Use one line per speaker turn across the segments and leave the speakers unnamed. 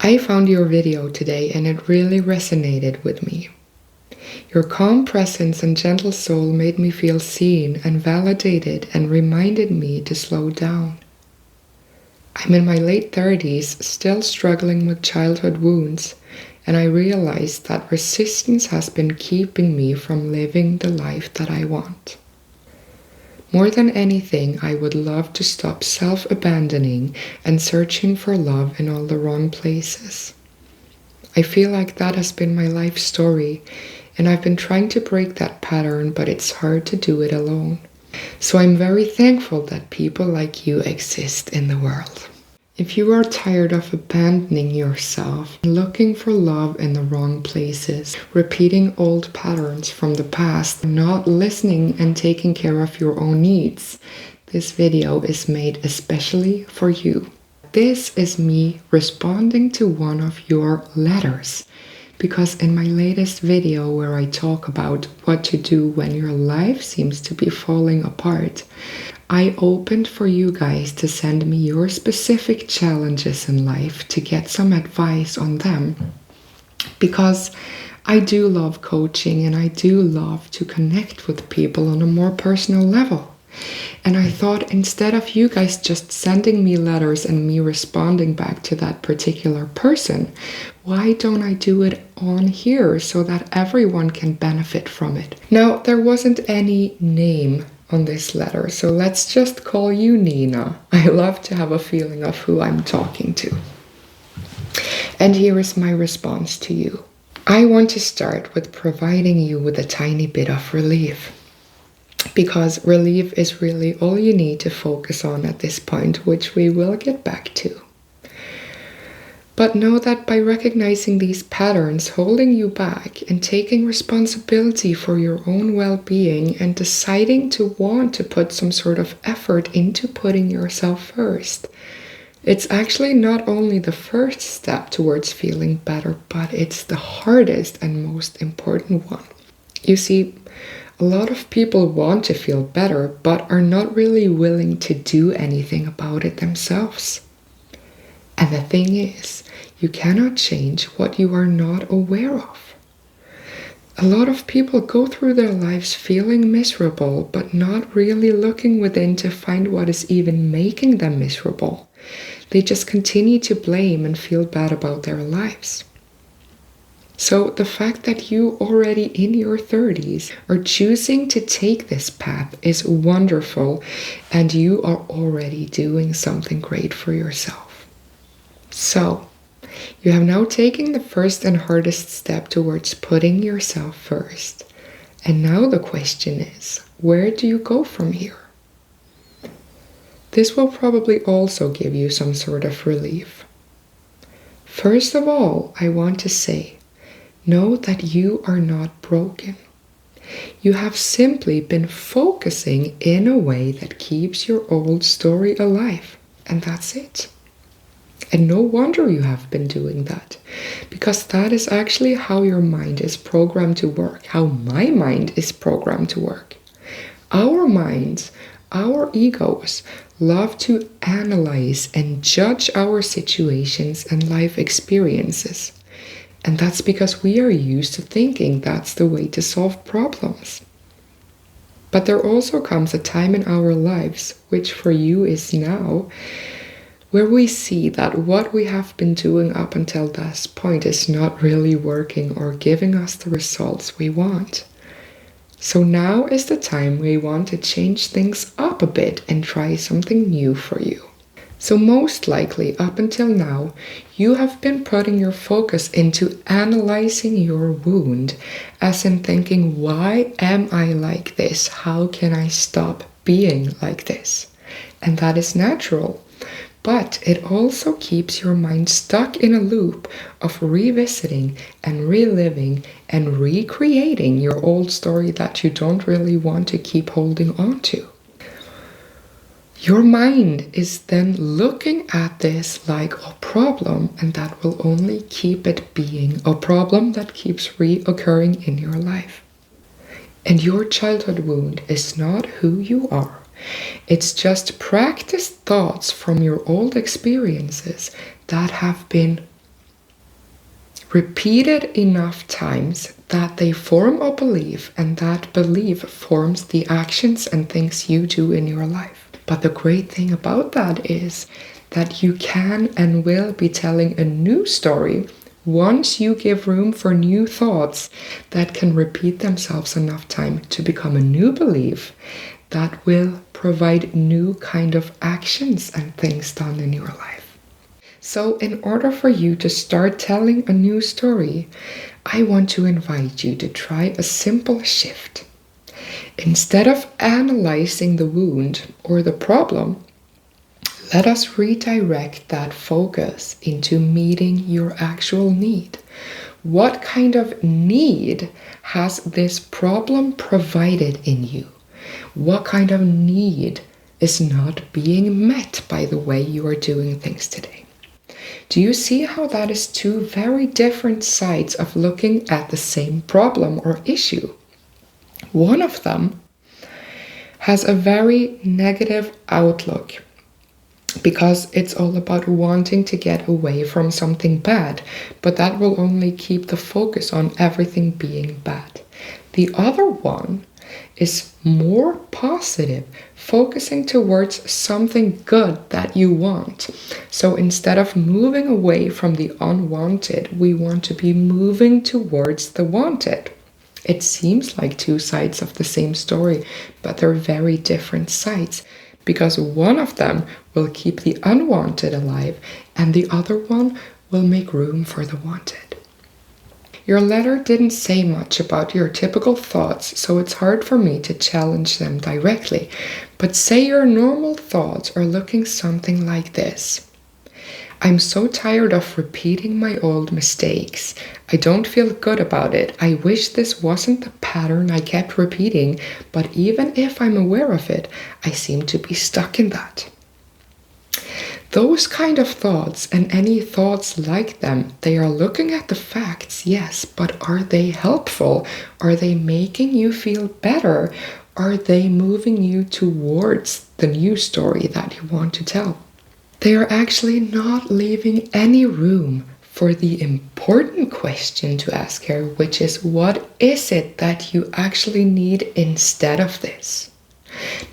I found your video today and it really resonated with me. Your calm presence and gentle soul made me feel seen and validated and reminded me to slow down. I'm in my late 30s, still struggling with childhood wounds, and I realized that resistance has been keeping me from living the life that I want. More than anything, I would love to stop self-abandoning and searching for love in all the wrong places. I feel like that has been my life story, and I've been trying to break that pattern, but it's hard to do it alone. So I'm very thankful that people like you exist in the world. If you are tired of abandoning yourself, looking for love in the wrong places, repeating old patterns from the past, not listening and taking care of your own needs, this video is made especially for you. This is me responding to one of your letters, because in my latest video where I talk about what to do when your life seems to be falling apart, I opened for you guys to send me your specific challenges in life to get some advice on them. Because I do love coaching and I do love to connect with people on a more personal level. And I thought, instead of you guys just sending me letters and me responding back to that particular person, why don't I do it on here so that everyone can benefit from it? Now, there wasn't any name on this letter, so let's just call you Nina. I love to have a feeling of who I'm talking to. And here is my response to you. I want to start with providing you with a tiny bit of relief, because relief is really all you need to focus on at this point, which we will get back to. But know that by recognizing these patterns holding you back and taking responsibility for your own well-being and deciding to want to put some sort of effort into putting yourself first, it's actually not only the first step towards feeling better, but it's the hardest and most important one. You see, a lot of people want to feel better, but are not really willing to do anything about it themselves. And the thing is, you cannot change what you are not aware of. A lot of people go through their lives feeling miserable, but not really looking within to find what is even making them miserable. They just continue to blame and feel bad about their lives. So the fact that you already in your 30s are choosing to take this path is wonderful, and you are already doing something great for yourself. So, you have now taken the first and hardest step towards putting yourself first. And now the question is, where do you go from here? This will probably also give you some sort of relief. First of all, I want to say, know that you are not broken. You have simply been focusing in a way that keeps your old story alive, and that's it. And no wonder you have been doing that, because that is actually how your mind is programmed to work, how my mind is programmed to work. Our minds, our egos, love to analyze and judge our situations and life experiences. And that's because we are used to thinking that's the way to solve problems. But there also comes a time in our lives, which for you is now, where we see that what we have been doing up until this point is not really working or giving us the results we want. So now is the time we want to change things up a bit and try something new for you. So most likely, up until now, you have been putting your focus into analyzing your wound, as in thinking, why am I like this? How can I stop being like this? And that is natural. But it also keeps your mind stuck in a loop of revisiting and reliving and recreating your old story that you don't really want to keep holding on to. Your mind is then looking at this like a problem, and that will only keep it being a problem that keeps reoccurring in your life. And your childhood wound is not who you are. It's just practiced thoughts from your old experiences that have been Repeat it enough times that they form a belief, and that belief forms the actions and things you do in your life. But the great thing about that is that you can and will be telling a new story once you give room for new thoughts that can repeat themselves enough time to become a new belief that will provide new kind of actions and things done in your life. So in order for you to start telling a new story, I want to invite you to try a simple shift. Instead of analyzing the wound or the problem, let us redirect that focus into meeting your actual need. What kind of need has this problem provided in you? What kind of need is not being met by the way you are doing things today? Do you see how that is two very different sides of looking at the same problem or issue? One of them has a very negative outlook, because it's all about wanting to get away from something bad, but that will only keep the focus on everything being bad. The other one is more positive, focusing towards something good that you want. So instead of moving away from the unwanted, we want to be moving towards the wanted. It seems like two sides of the same story, but they're very different sides, because one of them will keep the unwanted alive and the other one will make room for the wanted. Your letter didn't say much about your typical thoughts, so it's hard for me to challenge them directly, but say your normal thoughts are looking something like this. I'm so tired of repeating my old mistakes. I don't feel good about it. I wish this wasn't the pattern I kept repeating, but even if I'm aware of it, I seem to be stuck in that. Those kind of thoughts, and any thoughts like them, they are looking at the facts, yes, but are they helpful? Are they making you feel better? Are they moving you towards the new story that you want to tell? They are actually not leaving any room for the important question to ask here, which is, what is it that you actually need instead of this?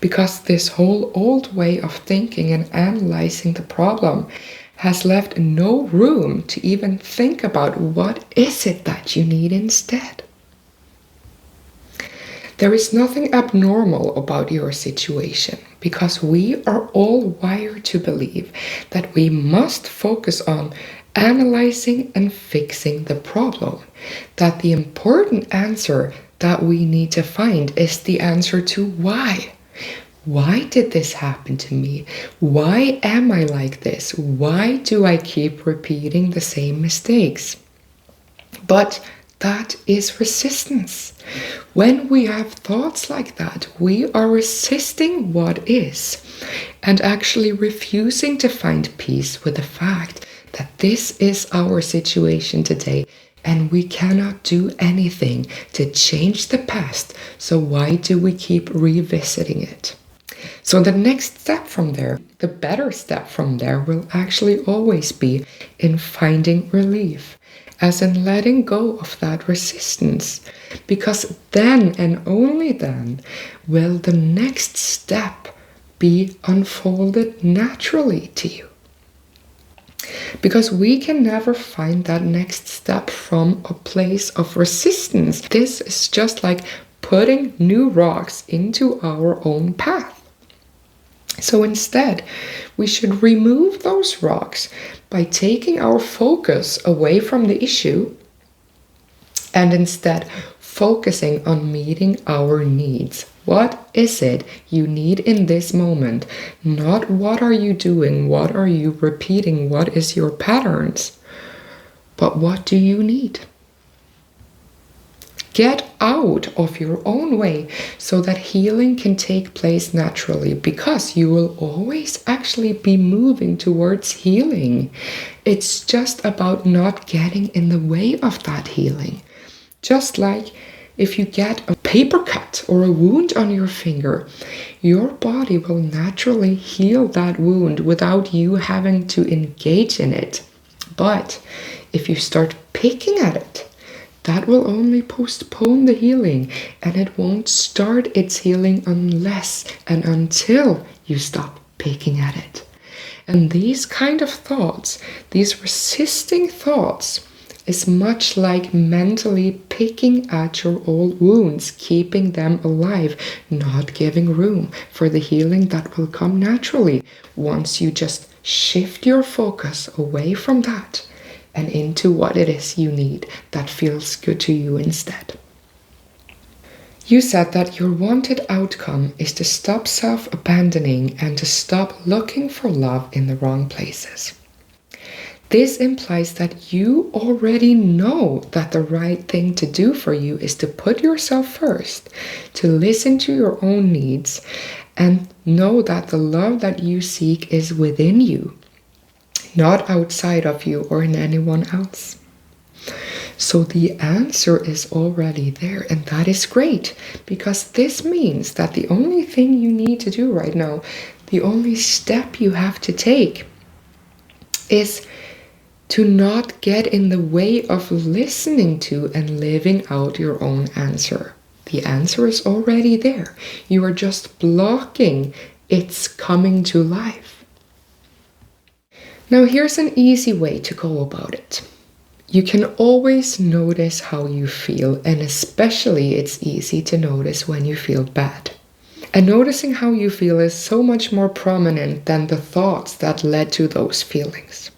Because this whole old way of thinking and analyzing the problem has left no room to even think about what is it that you need instead. There is nothing abnormal about your situation, because we are all wired to believe that we must focus on analyzing and fixing the problem, that the important answer that we need to find is the answer to why. Why did this happen to me? Why am I like this? Why do I keep repeating the same mistakes? But that is resistance. When we have thoughts like that, we are resisting what is and actually refusing to find peace with the fact that this is our situation today and we cannot do anything to change the past. So why do we keep revisiting it? So the next step from there, the better step from there, will actually always be in finding relief, as in letting go of that resistance, because then and only then will the next step be unfolded naturally to you. Because we can never find that next step from a place of resistance. This is just like putting new rocks into our own path. So instead, we should remove those rocks by taking our focus away from the issue and instead focusing on meeting our needs. What is it you need in this moment? Not what are you doing, what are you repeating, what is your patterns, but what do you need? Get out of your own way so that healing can take place naturally, because you will always actually be moving towards healing. It's just about not getting in the way of that healing. Just like if you get a paper cut or a wound on your finger, your body will naturally heal that wound without you having to engage in it. But if you start picking at it. That will only postpone the healing, and it won't start its healing unless and until you stop picking at it. And these kind of thoughts, these resisting thoughts, is much like mentally picking at your old wounds, keeping them alive, not giving room for the healing that will come naturally once you just shift your focus away from that and into what it is you need that feels good to you instead. You said that your wanted outcome is to stop self-abandoning and to stop looking for love in the wrong places. This implies that you already know that the right thing to do for you is to put yourself first, to listen to your own needs, and know that the love that you seek is within you, not outside of you or in anyone else. So the answer is already there, and that is great, because this means that the only thing you need to do right now, the only step you have to take, is to not get in the way of listening to and living out your own answer. The answer is already there. You are just blocking its coming to life. Now here's an easy way to go about it. You can always notice how you feel, and especially it's easy to notice when you feel bad. And noticing how you feel is so much more prominent than the thoughts that led to those feelings.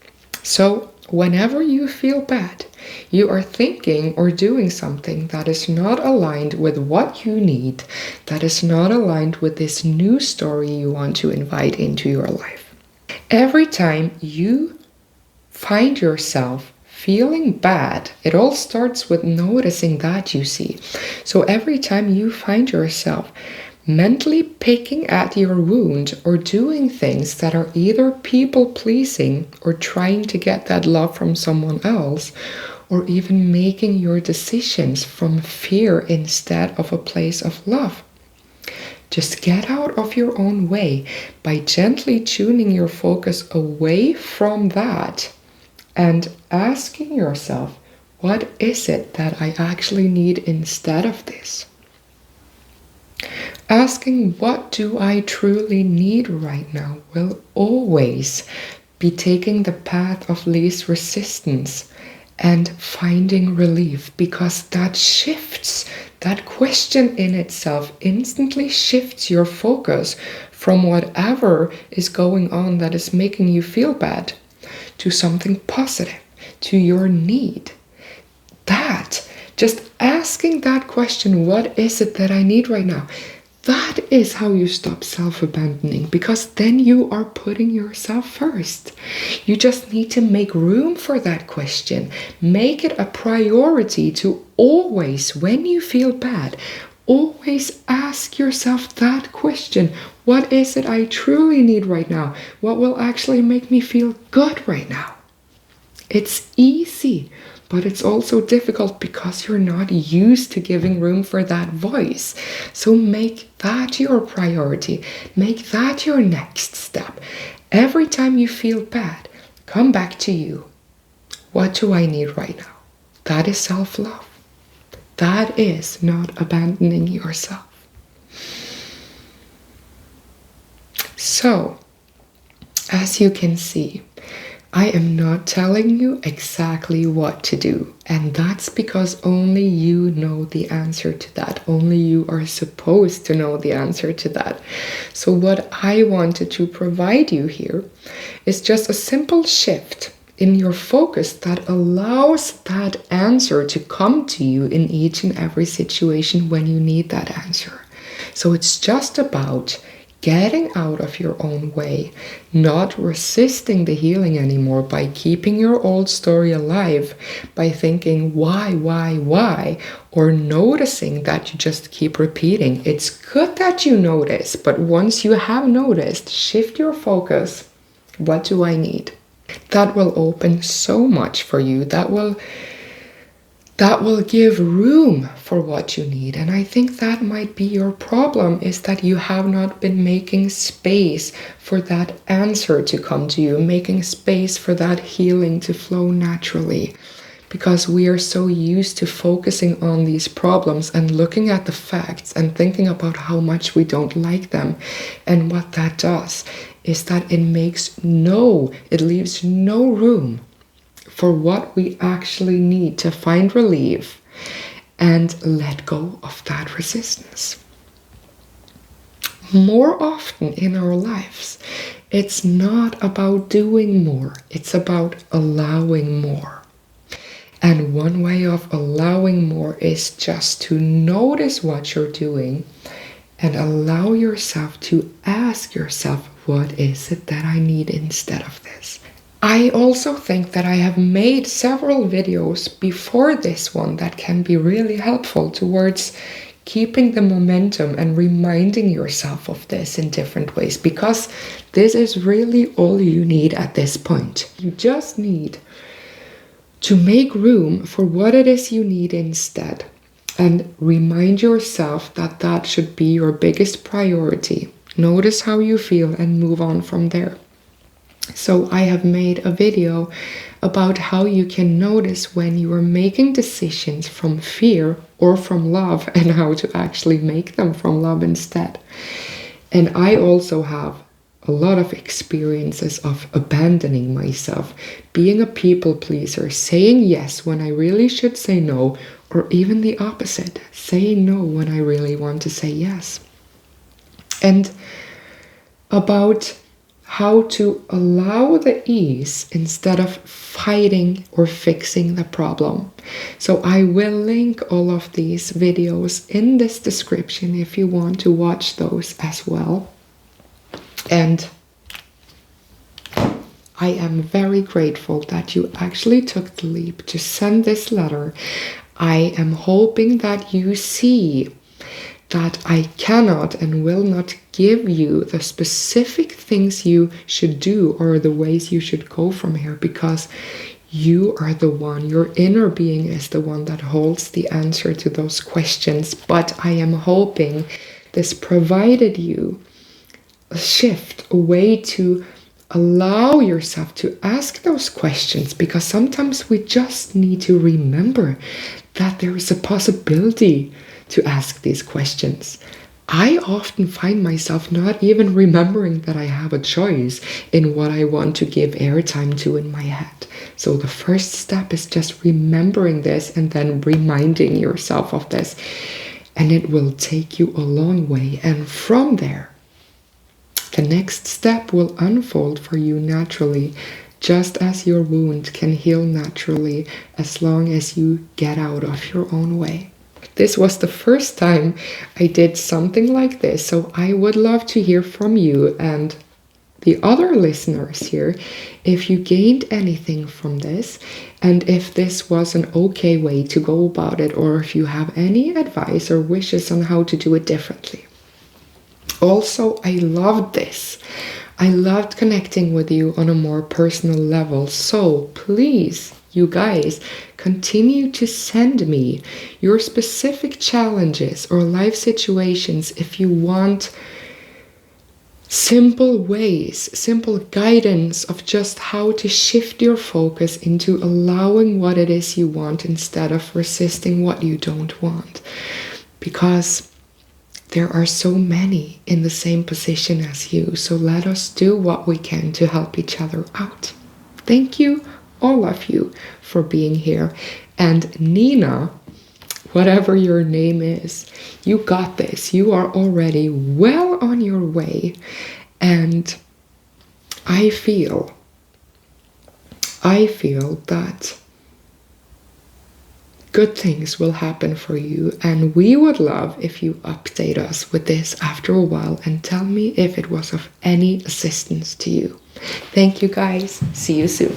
So whenever you feel bad, you are thinking or doing something that is not aligned with what you need, that is not aligned with this new story you want to invite into your life. Every time you find yourself feeling bad, it all starts with noticing that, you see. So every time you find yourself mentally picking at your wound or doing things that are either people-pleasing or trying to get that love from someone else, or even making your decisions from fear instead of a place of love, just get out of your own way by gently tuning your focus away from that and asking yourself, what is it that I actually need instead of this? Asking what do I truly need right now will always be taking the path of least resistance and finding relief, because that shifts, that question in itself instantly shifts your focus from whatever is going on that is making you feel bad to something positive, to your need. That, just asking that question, what is it that I need right now? That is how you stop self-abandoning, because then you are putting yourself first. You just need to make room for that question. Make it a priority to always, when you feel bad, always ask yourself that question. What is it I truly need right now? What will actually make me feel good right now? It's easy, but it's also difficult because you're not used to giving room for that voice. So make that your priority. Make that your next step. Every time you feel bad, come back to you. What do I need right now? That is self-love. That is not abandoning yourself. So, as you can see, I am not telling you exactly what to do, and that's because only you know the answer to that. Only you are supposed to know the answer to that. So what I wanted to provide you here is just a simple shift in your focus that allows that answer to come to you in each and every situation when you need that answer. So it's just about getting out of your own way, not resisting the healing anymore by keeping your old story alive, by thinking why, or noticing that you just keep repeating. It's good that you notice, but once you have noticed, shift your focus. What do I need? That will open so much for you. That will give room for what you need. And I think that might be your problem, is that you have not been making space for that answer to come to you, making space for that healing to flow naturally. because we are so used to focusing on these problems and looking at the facts and thinking about how much we don't like them. And what that does is that it leaves no room for what we actually need to find relief and let go of that resistance. More often in our lives, it's not about doing more, it's about allowing more. And one way of allowing more is just to notice what you're doing and allow yourself to ask yourself, what is it that I need instead of this? I also think that I have made several videos before this one that can be really helpful towards keeping the momentum and reminding yourself of this in different ways, because this is really all you need at this point. You just need to make room for what it is you need instead, and remind yourself that that should be your biggest priority. Notice how you feel and move on from there. So I have made a video about how you can notice when you are making decisions from fear or from love, and how to actually make them from love instead. And I also have a lot of experiences of abandoning myself, being a people pleaser, saying yes when I really should say no, or even the opposite, saying no when I really want to say yes. And about how to allow the ease instead of fighting or fixing the problem. So I will link all of these videos in this description if you want to watch those as well. And I am very grateful that you actually took the leap to send this letter. I am hoping that you see that I cannot and will not give you the specific things you should do or the ways you should go from here, because you are the one, your inner being is the one that holds the answer to those questions. But I am hoping this provided you a shift, a way to allow yourself to ask those questions, because sometimes we just need to remember that there is a possibility to ask these questions. I often find myself not even remembering that I have a choice in what I want to give airtime to in my head. So the first step is just remembering this and then reminding yourself of this. And it will take you a long way. And from there, the next step will unfold for you naturally, just as your wound can heal naturally as long as you get out of your own way. This was the first time I did something like this, so I would love to hear from you and the other listeners here if you gained anything from this, and if this was an okay way to go about it, or if you have any advice or wishes on how to do it differently. Also, I loved this. I loved connecting with you on a more personal level, so please, you guys, continue to send me your specific challenges or life situations if you want simple ways, simple guidance of just how to shift your focus into allowing what it is you want instead of resisting what you don't want. Because there are so many in the same position as you, so let us do what we can to help each other out. Thank you, all of you, for being here. And Nina, whatever your name is, you got this. You are already well on your way. And I feel that good things will happen for you. And we would love if you update us with this after a while and tell me if it was of any assistance to you. Thank you, guys. See you soon.